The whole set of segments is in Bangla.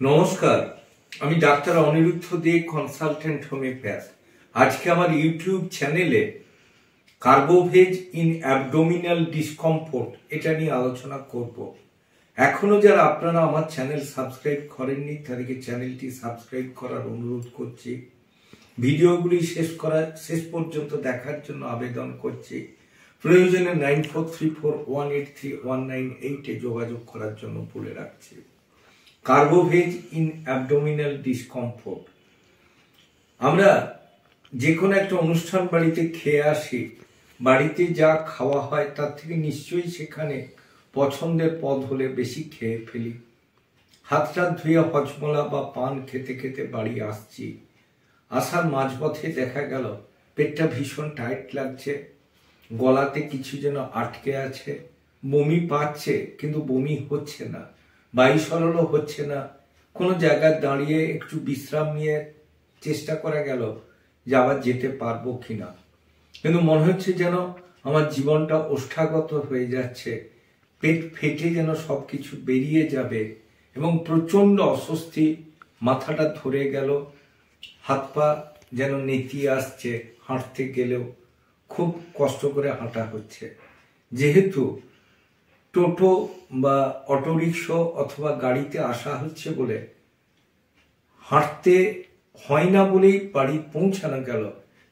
নমস্কার, আমি ডাক্তার অনিরুদ্ধ দে, কনসালটেন্ট হোমিওপ্যাথ। আজকে আমার ইউটিউব চ্যানেলে কার্বোভেজ ইন অ্যাবডোমিনাল ডিসকমফোর্ট এটা নিয়ে আলোচনা করব। এখনো যারা আপনারা আমার চ্যানেল সাবস্ক্রাইব করেননি তাদেরকে চ্যানেলটি সাবস্ক্রাইব করার অনুরোধ করছি। ভিডিওগুলি শেষ পর্যন্ত দেখার জন্য আবেদন করছি। প্রয়োজনে 9434183198 যোগাযোগ করার জন্য বলে রাখছি। কার্বোভেজ ইন অ্যাবডোমিনাল ডিসকমফোর্ট, আমরা যে কোনো একটা অনুষ্ঠান বাড়িতে খেয়ে আসি, বাড়িতে যা খাওয়া হয় তার থেকে নিশ্চয়ই সেখানে পছন্দের পদ হলে বেশি খেয়ে ফেলি। হাতটা ধুয়ে হজমলা বা পান খেতে খেতে বাড়ি আসছি, আসার মাঝপথে দেখা গেল পেটটা ভীষণ টাইট লাগছে, গলাতে কিছু যেন আটকে আছে, বমি পাচ্ছে কিন্তু বমি হচ্ছে না, বায়ু সরলও হচ্ছে না। কোনো জায়গায় দাঁড়িয়ে একটু বিশ্রাম নিয়ে চেষ্টা করা গেল যে আবার যেতে পারবো কিনা, কিন্তু মনে হচ্ছে যেন আমার জীবনটা ওষ্ঠাগত হয়ে যাচ্ছে, পেট ফেটে যেন সবকিছু বেরিয়ে যাবে এবং প্রচন্ড অস্বস্তি, মাথাটা ধরে গেল, হাত পা যেন নেতিয়ে আসছে, হাঁটতে গেলেও খুব কষ্ট করে হাঁটা হচ্ছে। যেহেতু টোটো বা অটোরিক্সা অথবা গাড়িতে আসা হচ্ছে বলে হাঁটতে হয় না বলেই বাড়ি পৌঁছানো গেল,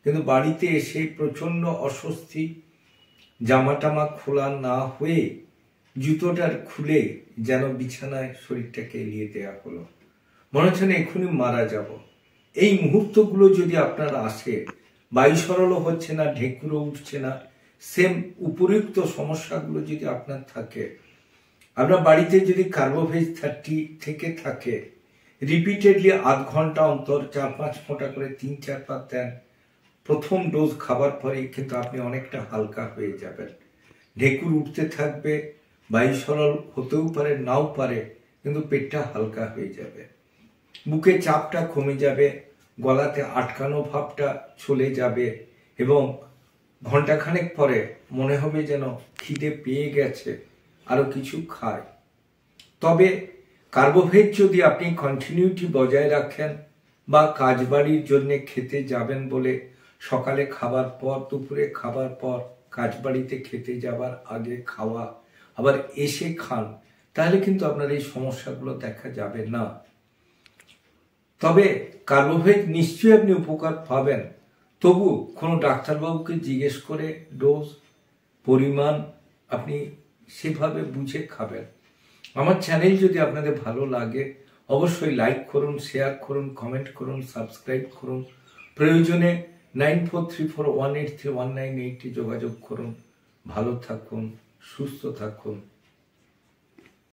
কিন্তু বাড়িতে এসে প্রচন্ড অস্বস্তি, জামা টামা খোলা না হয়ে জুতোটার খুলে যেন বিছানায় শরীরটাকে এলিয়ে দেওয়া হলো, মনে হচ্ছে না এক্ষুনি মারা যাব। এই মুহূর্তগুলো যদি আপনার আসে, বায়ু সরলও হচ্ছে না, ঢেকুরও উঠছে না, সেম উপযুক্ত সমস্যাগুলো যদি আপনার থাকে, আপনার বাড়িতে যদি কার্বোভেজ 30 থেকে থাকে, রিপিটেডলি আধ ঘন্টা অন্তর 4-5 ফোঁটা করে 3-4 পাত দেন, প্রথম ডোজ খাবার পরেই কিন্তু আপনি অনেকটা হালকা হয়ে যাবেন। ঢেকুর উঠতে থাকবে, বায়ু সরল হতেও পারে নাও পারে, কিন্তু পেটটা হালকা হয়ে যাবে, বুকে চাপটা কমে যাবে, গলাতে আটকানো ভাবটা চলে যাবে এবং ঘন্টাখানেক পরে মনে হবে যেন খিদে পেয়ে গেছে, আরো কিছু খায়। তবে কার্বোভেজ যদি আপনি কন্টিনিউটি বজায় রাখেন বা কাজ বাড়ির জন্য খেতে যাবেন বলে সকালে খাবার পর, দুপুরে খাবার পর, কাজ বাড়িতে খেতে যাবার আগে খাওয়া, আবার এসে খান, তাহলে কিন্তু আপনার এই সমস্যাগুলো দেখা যাবে না। তবে কার্বোভেজ নিশ্চয়ই আপনি উপকার পাবেন, তবু কোনো ডাক্তারবাবুকে জিজ্ঞেস করে ডোজ পরিমাণ আপনি সেভাবে বুঝে খাবেন। আমার চ্যানেল যদি আপনাদের ভালো লাগে অবশ্যই লাইক করুন, শেয়ার করুন, কমেন্ট করুন, সাবস্ক্রাইব করুন। প্রয়োজনে 9434183198 যোগাযোগ করুন। ভালো থাকুন, সুস্থ থাকুন।